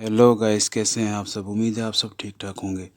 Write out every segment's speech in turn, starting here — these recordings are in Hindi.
हेलो गाइस, कैसे हैं आप सब। उम्मीद है आप सब ठीक ठाक होंगे।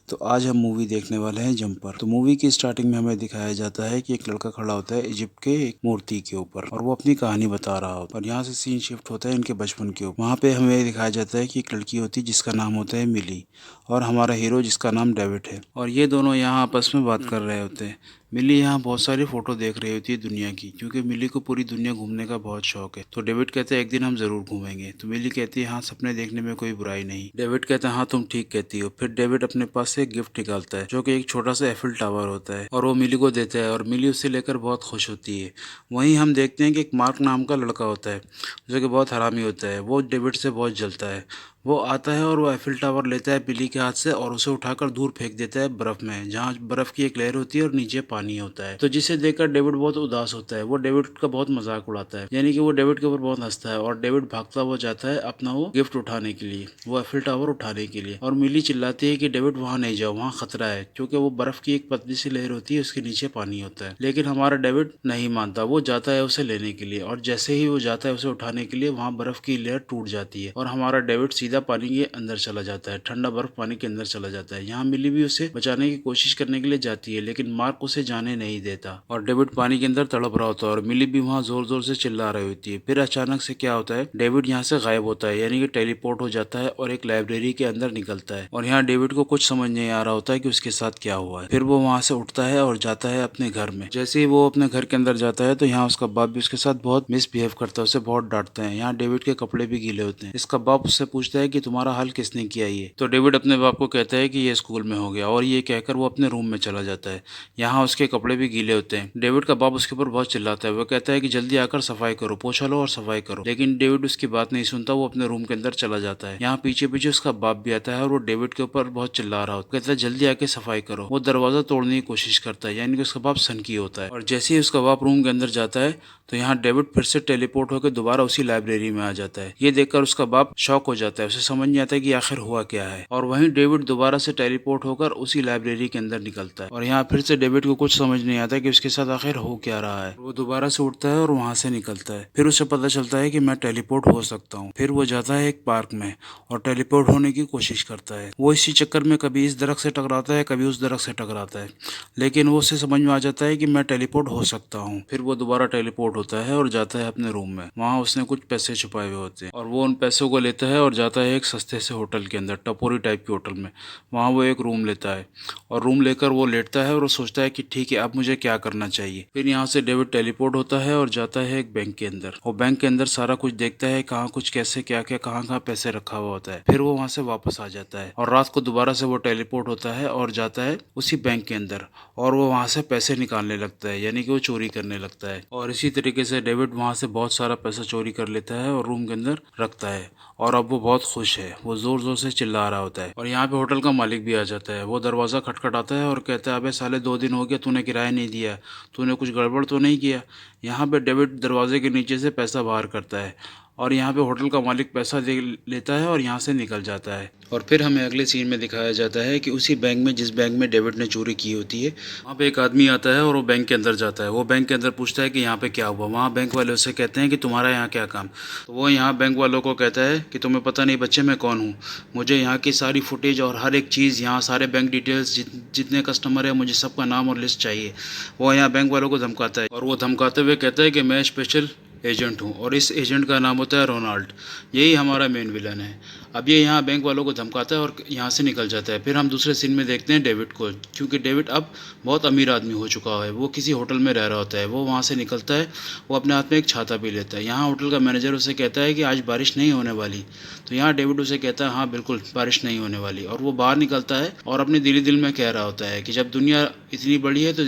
तो आज हम मूवी देखने वाले हैं जंपर। तो मूवी की स्टार्टिंग में हमें दिखाया जाता है कि एक लड़का खड़ा होता है इजिप्ट के एक मूर्ति के ऊपर और वो अपनी कहानी बता रहा होता है। और यहाँ से सीन शिफ्ट होता है इनके बचपन के ऊपर। वहाँ पे हमें दिखाया जाता है कि एक लड़की होती है जिसका नाम होता है मिली, और हमारा हीरो जिसका नाम डेविड है। और ये दोनों यहाँ आपस में बात कर रहे होते हैं। मिली यहाँ बहुत सारी फोटो देख रही होती है दुनिया की, क्योंकि मिली को पूरी दुनिया घूमने का बहुत शौक है। तो डेविड कहते हैं एक दिन हम जरूर घूमेंगे। तो मिली कहती है हाँ, सपने देखने में कोई बुराई नहीं। डेविड कहता है हाँ, तुम ठीक कहती हो। फिर डेविड अपने पास से एक गिफ्ट निकालता है जो कि एक छोटा सा एफिल टावर होता है, और वो मिली को देता है और मिली उससे लेकर बहुत खुश होती है। वहीं हम देखते हैं कि एक मार्क नाम का लड़का होता है जो कि बहुत हरामी होता है। वो डेविड से बहुत जलता है। वो आता है और वो एफिल टावर लेता है बिली के हाथ से और उसे उठाकर दूर फेंक देता है बर्फ में, जहाँ बर्फ की एक लहर होती है और नीचे पानी होता है। तो जिसे देखकर डेविड बहुत उदास होता है। वो डेविड का बहुत मजाक उड़ाता है, यानी कि वो डेविड के ऊपर बहुत हंसता है। और डेविड भागता हुआ जाता है अपना वो गिफ्ट उठाने के लिए, वो एफिल टावर उठाने के लिए। और मिली चिल्लाती है कि डेविड वहां नहीं जाओ, वहां खतरा है, क्योंकि वो बर्फ की एक पतली सी लहर होती है, उसके नीचे पानी होता है। लेकिन हमारा डेविड नहीं मानता। वो जाता है उसे लेने के लिए, और जैसे ही वो जाता है उसे उठाने के लिए, वहां बर्फ की लेयर टूट जाती है और हमारा डेविड सीधा पानी के अंदर चला जाता है। ठंडा बर्फ पानी के अंदर चला जाता है। यहाँ मिली भी उसे बचाने की कोशिश करने के लिए जाती है, लेकिन मार्क उसे जाने नहीं देता और डेविड पानी के अंदर तड़प रहा होता है और मिली भी वहाँ जोर जोर से चिल्ला रही होती है। फिर अचानक से क्या होता है, डेविड यहाँ से गायब होता है, यानी कि टेलीपोर्ट हो जाता है और एक लाइब्रेरी के अंदर निकलता है। और यहाँ डेविड को कुछ समझ नहीं आ रहा होता है कि उसके साथ क्या हुआ है। फिर वो वहाँ से उठता है और जाता है अपने घर में। जैसे ही वो अपने घर के अंदर जाता है तो यहाँ उसका बाप भी उसके साथ बहुत मिसबिहेव करता है, उसे बहुत डांटता है। यहाँ डेविड के कपड़े भी गीले होते हैं। इसका बाप उससे पूछता है कि तुम्हारा हल किसने किया ये। तो डेविड अपने बाप को कहता है कि ये स्कूल में हो गया, और ये कहकर वो अपने रूम में चला जाता है। यहाँ उसके कपड़े भी गीले होते हैं। डेविड का बाप उसके ऊपर बहुत चिल्लाता है। वो कहता है कि जल्दी आकर सफाई करो, पोछा लो और सफाई करो। लेकिन डेविड उसकी बात नहीं सुनता, वो अपने रूम के अंदर चला जाता है। यहाँ पीछे पीछे उसका बाप भी आता है और वो डेविड के ऊपर बहुत चिल्ला रहा होता है। कहता है जल्दी आके सफाई करो। वो दरवाजा तोड़ने की कोशिश करता है, यानी कि उसका बाप सनकी होता है। और जैसे ही उसका बाप रूम के अंदर जाता है तो यहाँ डेविड फिर से टेलीपोर्ट होकर दोबारा उसी लाइब्रेरी में आ जाता है। ये देखकर उसका बाप शॉक हो जाता है, उसे समझ नहीं आता कि आखिर हुआ क्या है। और वहीं डेविड दोबारा से टेलीपोर्ट होकर उसी लाइब्रेरी के अंदर निकलता है। और यहाँ फिर से डेविड को कुछ समझ नहीं आता कि उसके साथ आखिर हो क्या रहा है। वो दोबारा से उठता है और वहां से निकलता है। फिर उसे पता चलता है कि मैं टेलीपोर्ट हो सकता हूँ। फिर वो जाता है एक पार्क में और टेलीपोर्ट होने की कोशिश करता है। वो इसी चक्कर में कभी इस दरख्त से टकराता है, कभी उस दरख्त से टकराता है, लेकिन वो उसे समझ में आ जाता है कि मैं टेलीपोर्ट हो सकता हूँ। फिर वो दोबारा टेलीपोर्ट होता है और जाता है अपने रूम में। वहाँ उसने कुछ पैसे छुपाए हुए होते हैं और वो उन पैसों को लेता है और जाता है एक सस्ते से होटल के अंदर, टपोरी टाइप के होटल में। वहाँ वो एक रूम लेता है और रूम लेकर वो लेटता है और वो सोचता है कि ठीक है, अब मुझे क्या करना चाहिए। फिर यहाँ से डेविड टेलीपोर्ट होता है और जाता है एक बैंक के अंदर, और बैंक के अंदर सारा कुछ देखता है, कहाँ कुछ कैसे क्या क्या कहाँ कहाँ पैसे रखा हुआ होता है। फिर वो वहाँ से वापस आ जाता है और रात को दोबारा से वो टेलीपोर्ट होता है और जाता है उसी बैंक के अंदर, और वो वहाँ से पैसे निकालने लगता है, यानी कि वो चोरी करने लगता है। और इसी तरीके से डेविड वहाँ से बहुत सारा पैसा चोरी कर लेता है और रूम के अंदर रखता है। और अब वो बहुत खुश है, वो जोर जोर से चिल्ला रहा होता है। और यहाँ पे होटल का मालिक भी आ जाता है। वो दरवाजा खटखटाता है और कहता है अबे साले 2 दिन हो गया तूने किराया नहीं दिया, तूने कुछ गड़बड़ तो नहीं किया। यहाँ पे डेविड दरवाजे के नीचे से पैसा बाहर करता है और यहाँ पे होटल का मालिक पैसा दे लेता है और यहाँ से निकल जाता है। और फिर हमें अगले सीन में दिखाया जाता है कि उसी बैंक में, जिस बैंक में डेविड ने चोरी की होती है, वहाँ पे एक आदमी आता है और वो बैंक के अंदर जाता है। वो बैंक के अंदर पूछता है कि यहाँ पे क्या हुआ। वहाँ बैंक वाले उससे कहते हैं कि तुम्हारा यहाँ क्या काम। तो वो यहाँ बैंक वालों को कहता है कि तुम्हें पता नहीं बच्चे मैं कौन हूँ, मुझे यहाँ की सारी फुटेज और हर एक चीज़, यहाँ सारे बैंक डिटेल्स, जितने कस्टमर है, मुझे सबका नाम और लिस्ट चाहिए। वो यहाँ बैंक वालों को धमकाता है और वो धमकाते हुए कहता है कि मैं स्पेशल एजेंट हूँ और इस एजेंट का नाम होता है रोनाल्ड, यही हमारा मेन विलन है। अब ये यहाँ बैंक वालों को धमकाता है और यहाँ से निकल जाता है। फिर हम दूसरे सीन में देखते हैं डेविड को, क्योंकि डेविड अब बहुत अमीर आदमी हो चुका है। वो किसी होटल में रह रहा होता है। वो वहाँ से निकलता है, वो अपने हाथ में एक छाता भी लेता है। यहाँ होटल का मैनेजर उसे कहता है कि आज बारिश नहीं होने वाली। तो यहाँ डेविड उसे कहता है हाँ बिल्कुल बारिश नहीं होने वाली। और वो बाहर निकलता है और अपने दिली दिल में कह रहा होता है कि जब दुनिया इतनी बड़ी है तो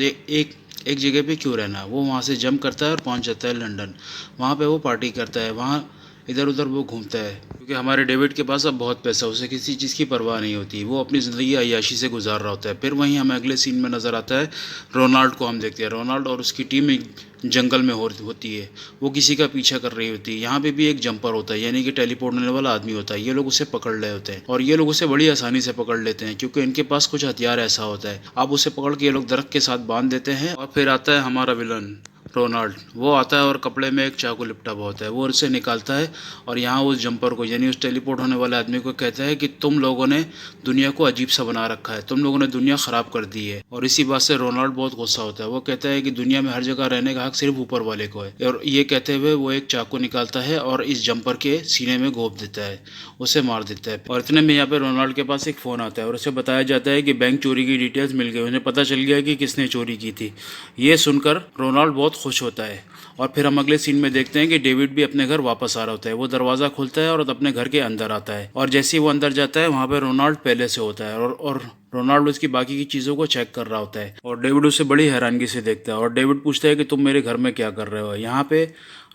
एक जगह पे क्यों रहना। वो वहाँ से जंप करता है और पहुँच जाता है लंदन। वहाँ पे वो पार्टी करता है, वहाँ इधर उधर वो घूमता है, क्योंकि हमारे डेविड के पास अब बहुत पैसा, उसे किसी चीज़ की परवाह नहीं होती। वो अपनी ज़िंदगी अय्याशी से गुजार रहा होता है। फिर वहीं हमें अगले सीन में नज़र आता है रोनाल्ड को। हम देखते हैं रोनाल्ड और उसकी टीम एक जंगल में होती है। वो किसी का पीछा कर रही होती है। यहाँ पे भी एक जंपर होता है, यानी कि टेलीपोर्ट होने वाला आदमी होता है। ये लोग उसे पकड़ रहे होते हैं और ये लोग उसे बड़ी आसानी से पकड़ लेते हैं, क्योंकि इनके पास कुछ हथियार ऐसा होता है। अब उसे पकड़ के ये लोग दरख्त के साथ बांध देते हैं और फिर आता है हमारा विलन। रोनाल्ड वो आता है और कपड़े में एक चाकू लिपटा हुआ होता है, वो उसे निकालता है और यहाँ उस जंपर को यानी उस टेलीपोर्ट होने वाले आदमी को कहता है कि तुम लोगों ने दुनिया को अजीब सा बना रखा है, तुम लोगों ने दुनिया खराब कर दी है। और इसी बात से रोनाल्ड बहुत गुस्सा होता है। वो कहता है कि दुनिया में हर जगह रहने का हक सिर्फ ऊपर वाले को है। और ये कहते हुए वो एक चाकू निकालता है और इस जंपर के सीने में घोंप देता है, उसे मार देता है। और इतने में यहाँ पे रोनाल्ड के पास एक फ़ोन आता है और उसे बताया जाता है कि बैंक चोरी की डिटेल्स मिल गई, उन्हें पता चल गया कि किसने चोरी की थी। ये सुनकर रोनाल्ड बहुत खुश होता है। और फिर हम अगले सीन में देखते हैं कि डेविड भी अपने घर वापस आ रहा होता है। वो दरवाज़ा खोलता है और अपने घर के अंदर आता है और जैसे ही वो अंदर जाता है वहाँ पे रोनाल्ड पहले से होता है और रोनाल्ड उसकी बाकी की चीज़ों को चेक कर रहा होता है और डेविड उसे बड़ी हैरानगी से देखता है और डेविड पूछता है कि तुम मेरे घर में क्या कर रहे हो। यहाँ पे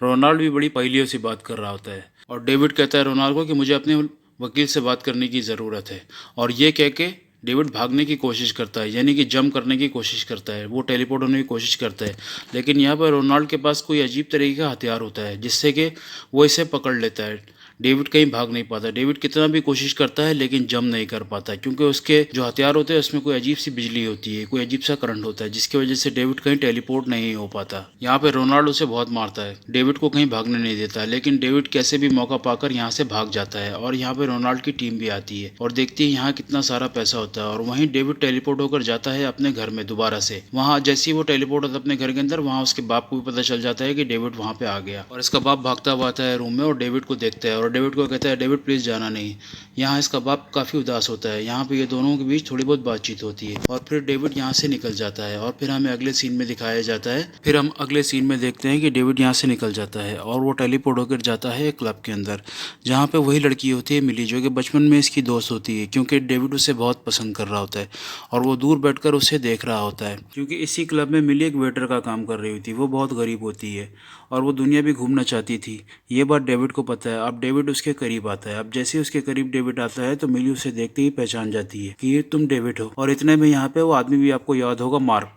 रोनाल्ड भी बड़ी पहेलियों से बात कर रहा होता है और डेविड कहता है रोनाल्ड को कि मुझे अपने वकील से बात करने की ज़रूरत है। और ये कह के डेविड भागने की कोशिश करता है, यानी कि जंप करने की कोशिश करता है, वो टेलीपोर्ट होने की कोशिश करता है। लेकिन यहाँ पर रोनाल्ड के पास कोई अजीब तरीके का हथियार होता है जिससे कि वो इसे पकड़ लेता है। डेविड कहीं भाग नहीं पाता। डेविड कितना भी कोशिश करता है लेकिन जंप नहीं कर पाता क्योंकि उसके जो हथियार होते हैं उसमें कोई अजीब सी बिजली होती है, कोई अजीब सा करंट होता है जिसकी वजह से डेविड कहीं टेलीपोर्ट नहीं हो पाता। यहाँ पे रोनाल्ड उसे बहुत मारता है, डेविड को कहीं भागने नहीं देता, लेकिन डेविड कैसे भी मौका पाकर यहाँ से भाग जाता है। और यहाँ पे रोनाल्ड की टीम भी आती है और देखती है यहाँ कितना सारा पैसा होता है। और वहीं डेविड टेलीपोर्ट होकर जाता है अपने घर में दोबारा से। वहाँ जैसे ही वो टेलीपोर्ट होता है अपने घर के अंदर, वहाँ उसके बाप को भी पता चल जाता है कि डेविड वहाँ पे आ गया। और इसका बाप भागता हुआ आता है रूम में और डेविड को देखता है और डेविड को कहता है डेविड प्लीज़ जाना नहीं। यहाँ इसका बाप काफ़ी उदास होता है। यहाँ पे ये दोनों के बीच थोड़ी बहुत बातचीत होती है और फिर डेविड यहाँ से निकल जाता है। और फिर हमें अगले सीन में दिखाया जाता है, फिर हम अगले सीन में देखते हैं कि डेविड यहाँ से निकल जाता है और वो टेलीपोर्ट होकर जाता है एक क्लब के अंदर, जहाँ पे वही लड़की होती है मिली, जो कि बचपन में इसकी दोस्त होती है क्योंकि डेविड उसे बहुत पसंद कर रहा होता है और वो दूर बैठकर उसे देख रहा होता है क्योंकि इसी क्लब में मिली एक वेटर का काम कर रही होती है। वो बहुत गरीब होती है और वो दुनिया भी घूमना चाहती थी। ये बात डेविड को पता है। अब डेविड उसके करीब आता है। अब जैसे ही उसके करीब डेविड आता है तो मिली उसे देखते ही पहचान जाती है कि ये तुम डेविड हो। और इतने में यहाँ पे वो आदमी भी आपको याद होगा, मार्क,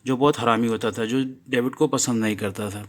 जो बहुत हरामी होता था, जो डेविड को पसंद नहीं करता था।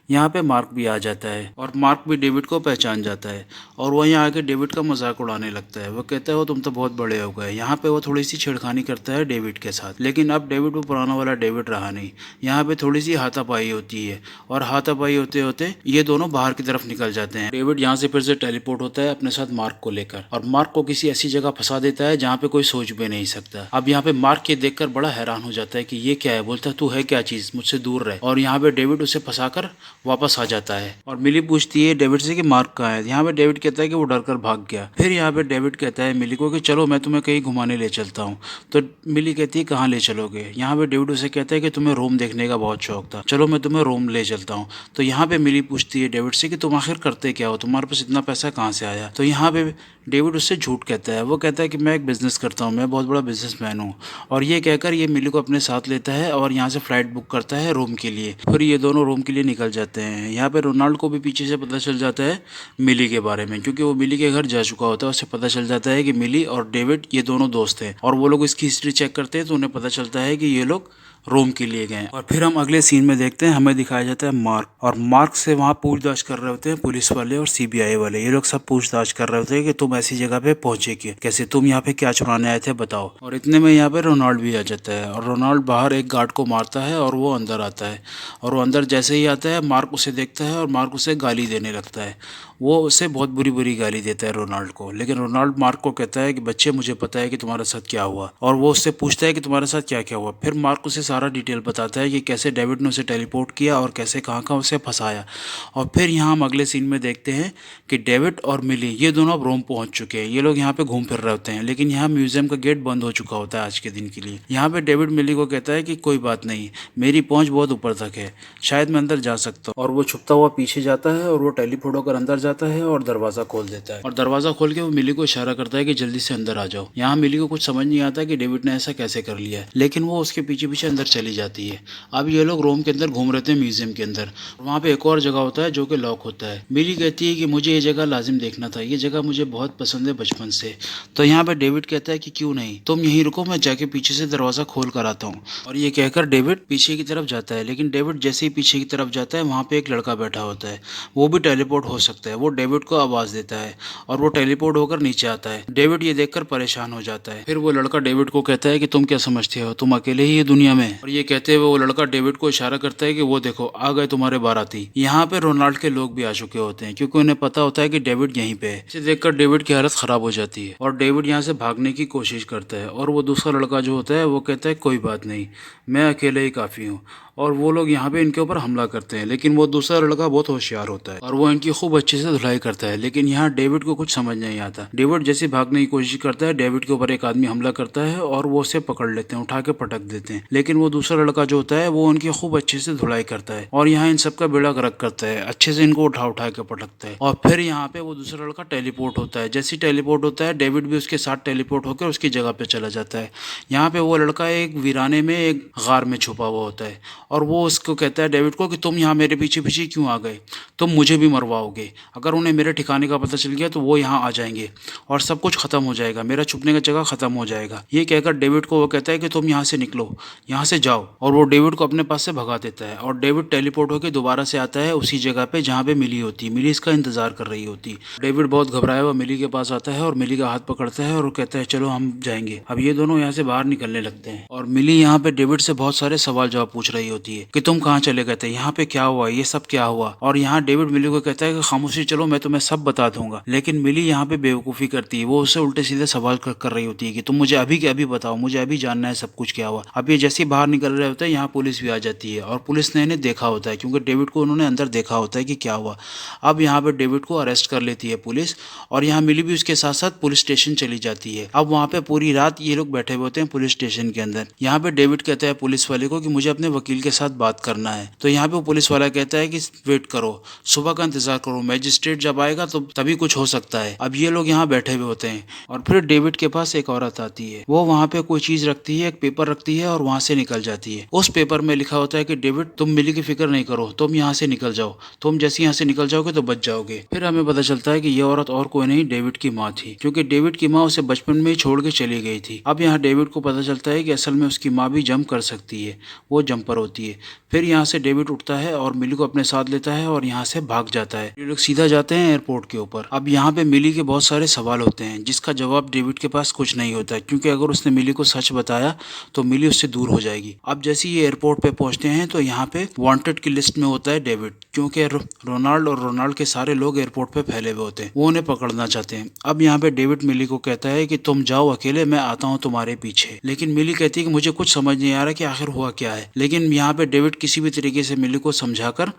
यहाँ पे मार्क भी आ जाता है और मार्क भी डेविड को पहचान जाता है और वहीं आके डेविड का मजाक उड़ाने लगता है। वो कहता है वो तुम तो बहुत बड़े हो गए। यहाँ पे वो थोड़ी सी छेड़खानी करता है डेविड के साथ, लेकिन अब डेविड वो पुराना वाला डेविड रहा नहीं। यहाँ पे थोड़ी सी हाथापाई होती है और हाथापाई होते होते ये दोनों बाहर की तरफ निकल जाते हैं। डेविड यहाँ से फिर से टेलीपोर्ट होता है अपने साथ मार्क को लेकर और मार्क को किसी ऐसी जगह फंसा देता है जहाँ पे कोई सोच भी नहीं सकता। अब यहाँ पे मार्क ये देखकर बड़ा हैरान हो जाता है कि ये क्या है। बोलता है तू है क्या चीज, मुझसे दूर रहे। और यहाँ पे डेविड उसे फंसाकर वापस आ जाता है और मिली पूछती है डेविड से कि मार्क कहाँ है। यहाँ पे डेविड कहता है कि वो डर कर भाग गया। फिर यहाँ पे डेविड कहता है मिली को कि चलो मैं तुम्हें कहीं घुमाने ले चलता हूँ। तो मिली कहती है कहाँ ले चलोगे। यहाँ पे डेविड उसे कहता है कि तुम्हें रोम देखने का बहुत शौक था, चलो मैं तुम्हें रोम ले चलता हूँ। तो यहाँ पे मिली पूछती है डेविड से कि तुम आखिर करते क्या हो, तुम्हारे पास इतना पैसा कहाँ से आया। तो यहाँ पे डेविड उससे झूठ कहता है। वो कहता है कि मैं एक बिजनेस करता हूँ, मैं बहुत बड़ा बिजनेसमैन हूँ। और ये कहकर ये मिली को अपने साथ लेता है और यहाँ से फ्लाइट बुक करता है रोम के लिए। फिर ये दोनों रोम के लिए निकल जाते हैं। यहाँ पे रोनाल्ड को भी पीछे से पता चल जाता है मिली के बारे में, क्योंकि वो मिली के घर जा चुका होता है। उसे पता चल जाता है कि मिली और डेविड ये दोनों दोस्त हैं और वो लोग इसकी हिस्ट्री चेक करते हैं तो उन्हें पता चलता है कि ये लोग रोम के लिए गए। और फिर हम अगले सीन में देखते हैं, हमें दिखाया जाता है मार्क, और मार्क से वहाँ पूछताछ कर रहे होते हैं पुलिस वाले और सीबीआई वाले। ये लोग सब पूछताछ कर रहे होते हैं कि तुम ऐसी जगह पे पहुंचे कैसे, तुम यहाँ पे क्या चुराने आए थे बताओ। और इतने में यहाँ पे रोनाल्ड भी आ जाता है और रोनाल्ड बाहर एक गार्ड को मारता है और वो अंदर आता है। और वो अंदर जैसे ही आता है मार्क उसे देखता है और मार्क उसे गाली देने लगता है। वो उसे बहुत बुरी बुरी गाली देता है रोनाल्ड को, लेकिन रोनाल्ड मार्क को कहता है कि बच्चे मुझे पता है कि तुम्हारे साथ क्या हुआ। और वो उससे पूछता है कि तुम्हारे साथ क्या क्या हुआ। फिर मार्क उसे सारा डिटेल बताता है कि कैसे डेविड ने उसे टेलीपोर्ट किया और कैसे कहाँ कहाँ उसे फंसाया। और फिर यहाँ हम अगले सीन में देखते हैं कि डेविड और मिली ये दोनों अब रोम पहुंच चुके हैं। ये लोग यहाँ पे घूम फिर रहे होते हैं, लेकिन यहाँ म्यूजियम का गेट बंद हो चुका होता है आज के दिन के लिए। यहाँ पे डेविड मिली को कहता है कि कोई बात नहीं, मेरी पहुंच बहुत ऊपर तक है, शायद मैं अंदर जा सकता हूँ। और वो छुपता हुआ पीछे जाता है और वो टेलीपोर्ट होकर अंदर जाता है और दरवाजा खोल देता है। और दरवाजा खोल के वो मिली को इशारा करता है कि जल्दी से अंदर आ जाओ। यहाँ मिली को कुछ समझ नहीं आता कि डेविड ने ऐसा कैसे कर लिया है, लेकिन वो उसके पीछे पीछे अंदर चली जाती है। अब ये लोग रोम के अंदर घूम रहे थे म्यूजियम के अंदर। वहाँ पे एक और जगह होता है जो कि लॉक होता है। मिली कहती है कि मुझे ये जगह लाजिम देखना था, ये जगह मुझे बहुत पसंद है बचपन से। तो यहाँ पे डेविड कहता है कि क्यों नहीं, तुम यहीं रुको, मैं जाके पीछे से दरवाजा खोल कर आता हूँ। और ये कहकर डेविड पीछे की तरफ जाता है, लेकिन डेविड जैसे ही पीछे की तरफ जाता है वहाँ पे एक लड़का बैठा होता है। वो भी टेलीपोर्ट हो सकता है। वो डेविड को आवाज देता है और वो टेलीपोर्ट होकर नीचे आता है। डेविड ये देखकर परेशान हो जाता है। फिर वो लड़का डेविड को कहता है कि तुम क्या समझते हो, तुम अकेले ही ये दुनिया में। और ये कहते हुए वो लड़का डेविड को इशारा करता है कि वो देखो आ गए तुम्हारे बाराती। यहाँ पे रोनाल्ड के लोग भी आ चुके होते हैं क्योंकि उन्हें पता होता है कि डेविड यहीं पे है। इसे देखकर डेविड की हालत खराब हो जाती है और डेविड यहाँ से भागने की कोशिश करता है। और वो दूसरा लड़का जो होता है वो कहता है कोई बात नहीं, मैं अकेले ही काफी हूँ। और वो लोग यहाँ पे इनके ऊपर हमला करते हैं, लेकिन वो दूसरा लड़का बहुत होशियार होता है और वो इनकी खूब अच्छे से धुलाई करता है। लेकिन यहाँ डेविड को कुछ समझ नहीं आता। डेविड जैसे भागने की कोशिश करता है, डेविड के ऊपर एक आदमी हमला करता है और वो उसे पकड़ लेते हैं, उठा के पटक देते हैं। लेकिन वो दूसरा लड़का जो होता है वो उनकी खूब अच्छे से धुलाई करता है और यहाँ इन सबका बेड़ा गर्क करता है, अच्छे से इनको उठा उठा के पटकता है। और फिर यहाँ पे वो दूसरा लड़का टेलीपोर्ट होता है। जैसे टेलीपोर्ट होता है, डेविड भी उसके साथ टेलीपोर्ट होकर उसकी जगह पे चला जाता है। यहाँ पे वो लड़का एक वीराने में एक गार में छुपा हुआ होता है और वो उसको कहता है डेविड को कि तुम यहाँ मेरे पीछे पीछे क्यों आ गए, तुम मुझे भी मरवाओगे। अगर उन्हें मेरे ठिकाने का पता चल गया तो वो यहाँ आ जाएंगे और सब कुछ खत्म हो जाएगा, मेरा छुपने का जगह खत्म हो जाएगा। ये कहकर डेविड को वो कहता है कि तुम यहाँ से निकलो, यहाँ से जाओ। और वो डेविड को अपने पास से भगा देता है और डेविड टेलीपोर्ट होकर दोबारा से आता है उसी जगह पे जहाँ पे मिली होती है। मिली इसका इंतजार कर रही होती है। डेविड बहुत घबराया हुआ मिली के पास आता है और मिली का हाथ पकड़ता है और कहता है चलो हम जाएंगे। अब ये दोनों यहाँ से बाहर निकलने लगते हैं और मिली यहाँ पे डेविड से बहुत सारे सवाल जवाब पूछ रही होती है कि तुम कहाँ चले गए थे, यहाँ पे क्या हुआ, ये सब क्या हुआ। और यहाँ डेविड मिली को कहता है कि खामोशी चलो, मैं तुम्हें सब बता दूंगा। लेकिन मिली यहाँ पे बेवकूफ़ी करती है, वो उससे उल्टे सीधे सवाल कर रही होती है कि तुम मुझे अभी के अभी बताओ, मुझे अभी जानना है सब कुछ क्या हुआ। अब ये जैसे ही बाहर निकल रहे होते हैं यहाँ पुलिस भी आ जाती है और पुलिस ने इन्हें देखा होता है क्योंकि डेविड को उन्होंने अंदर देखा होता है कि क्या हुआ। अब यहाँ पे डेविड को अरेस्ट कर लेती है पुलिस और यहाँ मिली भी उसके साथ साथ पुलिस स्टेशन चली जाती है। अब वहाँ पे पूरी रात ये लोग बैठे हुए होते हैं पुलिस स्टेशन के अंदर। यहाँ पे डेविड कहता है पुलिस वाले को कि मुझे अपने वकील के साथ बात करना है। तो यहाँ पे पुलिस वाला कहता है कि वेट करो, सुबह का इंतजार करो, मैजिस्ट्रेट जब आएगा तो तभी कुछ हो सकता है। अब ये लोग यहाँ बैठे हुए होते हैं और फिर डेविड के पास एक औरत आती है। वो वहाँ पे कोई चीज रखती है, एक पेपर रखती है और वहाँ से निकल जाती है। उस पेपर में लिखा होता है कि डेविड तुम मिली की फिक्र नहीं करो, तुम यहाँ से निकल जाओ, तुम जैसे यहाँ से निकल जाओगे तो बच जाओगे। फिर हमें पता चलता है कि ये औरत और कोई नहीं डेविड की माँ थी क्योंकि डेविड की माँ उसे बचपन में ही छोड़ के चली गई थी। अब यहाँ डेविड को पता चलता है कि असल में उसकी माँ भी जंप कर सकती है, वो जंपर होती है। फिर यहाँ से डेविड उठता है और मिली को अपने साथ लेता है और यहाँ से भाग जाता है। ये लोग सीधा जाते हैं एयरपोर्ट के ऊपर। अब यहाँ पे मिली के बहुत सारे सवाल होते हैं जिसका जवाब डेविड के पास कुछ नहीं होता है क्योंकि अगर उसने मिली को सच बताया तो मिली उससे दूर हो जाएगी। अब जैसे ये एयरपोर्ट पे पहुंचते हैं तो यहाँ पे वांटेड की लिस्ट में होता है डेविड क्योंकि रोनाल्ड और रोनाल्ड के सारे लोग एयरपोर्ट पे फैले हुए होते हैं, वो उन्हें पकड़ना चाहते हैं। अब यहाँ पे डेविड मिली को कहता है कि तुम जाओ अकेले, मैं आता हूँ तुम्हारे पीछे। लेकिन मिली कहती है कि मुझे कुछ समझ नहीं आ रहा कि आखिर हुआ क्या है। लेकिन यहाँ पे डेविड किसी भी तरीके से मिली को समझाकर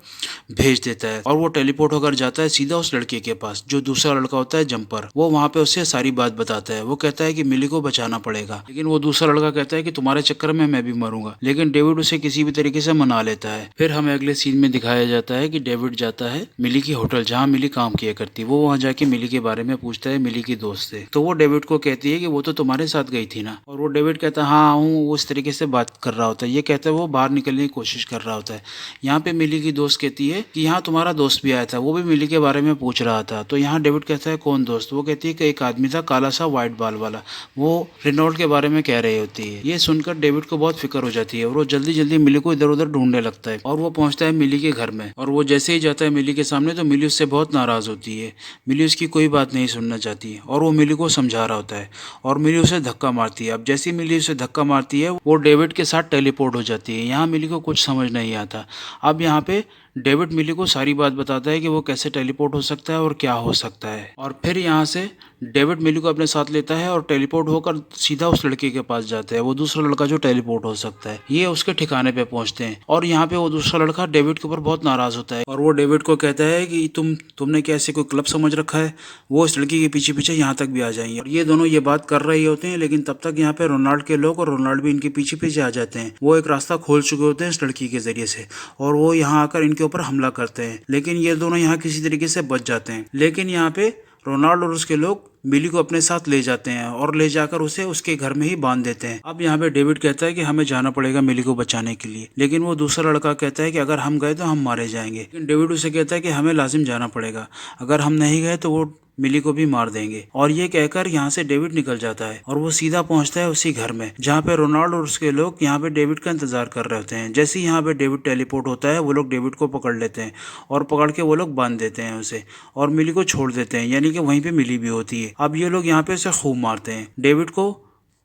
भेज देता है और वो टेलीपोर्ट होकर जाता है सीधा उस लड़के के पास जो दूसरा लड़का होता है जंपर। वो वहाँ पे उसे सारी बात बताता है। वो कहता है कि मिली को बचाना पड़ेगा, लेकिन वो दूसरा लड़का कहता है कि तुम्हारे चक्कर में मैं भी मरूंगा। लेकिन डेविड उसे किसी भी तरीके से मना लेता है। फिर हमें अगले सीन में दिखाया जाता है कि डेविड जाता है मिली की होटल जहाँ मिली काम किया करती। वो वहाँ जाके मिली के बारे में पूछता है मिली की दोस्त से। तो वो डेविड को कहती है कि वो तो तुम्हारे साथ गई थी ना। और वो डेविड कहता है हाँ हूँ, वो इस तरीके से बात कर रहा होता है। ये कहता है वो बाहर निकलने की कोशिश कर रहा होता है। यहाँ पे मिली की दोस्त कहती है कि यहाँ तुम्हारा दोस्त भी आया था, वो भी मिली के बारे में पूछ रहा था। तो यहाँ डेविड कहता है कौन दोस्त। वो कहती है कि एक आदमी था काला सा व्हाइट बाल वाला, वो रेनॉल्ड के बारे में कह रही होती है। ये सुनकर डेविड को बहुत फिक्र हो जाती है और वो जल्दी जल्दी मिली को इधर उधर ढूंढने लगता है और वो पहुंचता है मिली के घर में। और वो जैसे ही जाता है मिली के सामने तो मिली उससे बहुत नाराज होती है। मिली उसकी कोई बात नहीं सुनना चाहती है और वो मिली को समझा रहा होता है और मिली उसे धक्का मारती है। अब जैसे ही मिली उसे धक्का मारती है वो डेविड के साथ टेलीपोर्ट हो जाती है। यहाँ मिली को कुछ समझ नहीं आता। अब यहाँ पे डेविड मिली को सारी बात बताता है कि वो कैसे टेलीपोर्ट हो सकता है और क्या हो सकता है। और फिर यहाँ से डेविड मिली को अपने साथ लेता है और टेलीपोर्ट होकर सीधा उस लड़के के पास जाता है, वो दूसरा लड़का जो टेलीपोर्ट हो सकता है। ये उसके ठिकाने पे पहुंचते हैं और यहाँ पे वो दूसरा लड़का डेविड के ऊपर बहुत नाराज होता है और वो डेविड को कहता है कि तुमने क्या ऐसे कोई क्लब समझ रखा है, वो इस लड़की के पीछे पीछे यहाँ तक भी आ जाएंगे। और ये दोनों ये बात कर रहे होते हैं, लेकिन तब तक यहाँ पे रोनाल्ड के लोग और रोनाल्ड भी इनके पीछे पीछे आ जाते हैं। वो एक रास्ता खोल चुके होते हैं इस लड़की के जरिए से और वो यहाँ आकर इनके ऊपर हमला करते हैं। लेकिन ये दोनों यहाँ किसी तरीके से बच जाते हैं। लेकिन यहाँ पे रोनाल्ड और उसके लोग मिली को अपने साथ ले जाते हैं और ले जाकर उसे उसके घर में ही बांध देते हैं। अब यहाँ पे डेविड कहता है कि हमें जाना पड़ेगा मिली को बचाने के लिए, लेकिन वो दूसरा लड़का कहता है कि अगर हम गए तो हम मारे जाएंगे। लेकिन डेविड उसे कहता है कि हमें लाजिम जाना पड़ेगा, अगर हम नहीं गए तो वो मिली को भी मार देंगे। और ये कहकर यहाँ से डेविड निकल जाता है और वो सीधा पहुंचता है उसी घर में जहाँ पे रोनाल्ड और उसके लोग यहाँ पे डेविड का इंतजार कर रहे होते हैं। जैसे ही यहाँ पे डेविड टेलीपोर्ट होता है वो लोग डेविड को पकड़ लेते हैं और पकड़ के वो लोग बांध देते हैं उसे और मिली को छोड़ देते हैं, यानी कि वहीं पे मिली भी होती है। अब ये लोग यहाँ पे उसे खूब मारते हैं, डेविड को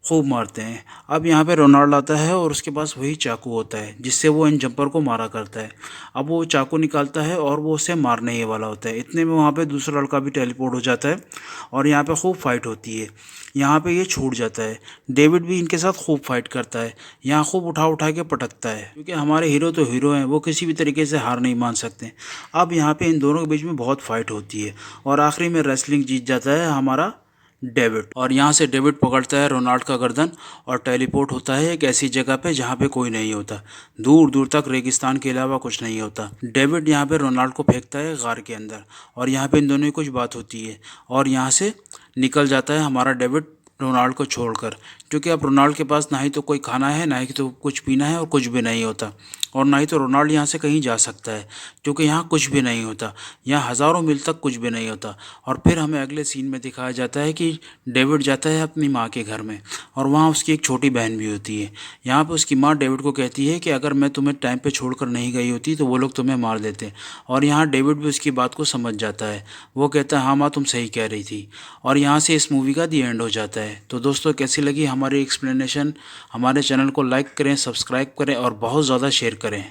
खूब मारते हैं। अब यहाँ पे रोनाल्ड आता है और उसके पास वही चाकू होता है जिससे वो इन जंपर को मारा करता है। अब वो चाकू निकालता है और वो उसे मारने ही वाला होता है। इतने में वहाँ पे दूसरा लड़का भी टेलीपोर्ट हो जाता है और यहाँ पे खूब फाइट होती है। यहाँ पे ये छूट जाता है, डेविड भी इनके साथ खूब फाइट करता है, यहाँ खूब उठा उठा के पटकता है क्योंकि हमारे हीरो तो हीरो हैं, वो किसी भी तरीके से हार नहीं मान सकते। अब यहाँ पे इन दोनों के बीच में बहुत फाइट होती है और आखिरी में रेसलिंग जीत जाता है हमारा डेविड। और यहाँ से डेविड पकड़ता है रोनाल्ड का गर्दन और टेलीपोर्ट होता है एक ऐसी जगह पे जहाँ पे कोई नहीं होता, दूर दूर तक रेगिस्तान के अलावा कुछ नहीं होता। डेविड यहाँ पे रोनाल्ड को फेंकता है गार के अंदर और यहाँ पे इन दोनों की कुछ बात होती है और यहाँ से निकल जाता है हमारा डेविड रोनाल्ड को छोड़कर, क्योंकि अब रोनाल्ड के पास ना ही तो कोई खाना है, ना ही तो कुछ पीना है और कुछ भी नहीं होता। और ना ही तो रोनाल्ड यहाँ से कहीं जा सकता है क्योंकि यहाँ कुछ भी नहीं होता, यहाँ हज़ारों मील तक कुछ भी नहीं होता। और फिर हमें अगले सीन में दिखाया जाता है कि डेविड जाता है अपनी माँ के घर में और वहाँ उसकी एक छोटी बहन भी होती है। यहाँ पर उसकी माँ डेविड को कहती है कि अगर मैं तुम्हें टाइम पे छोड़कर नहीं गई होती तो वो लोग तुम्हें मार देते। और यहाँ डेविड भी उसकी बात को समझ जाता है, वो कहता है हाँ माँ तुम सही कह रही थी। और यहाँ से इस मूवी का दी एंड हो जाता है। तो दोस्तों कैसी लगी हमारी एक्सप्लेनेशन? हमारे चैनल को लाइक करें, सब्सक्राइब करें और बहुत ज़्यादा शेयर करें।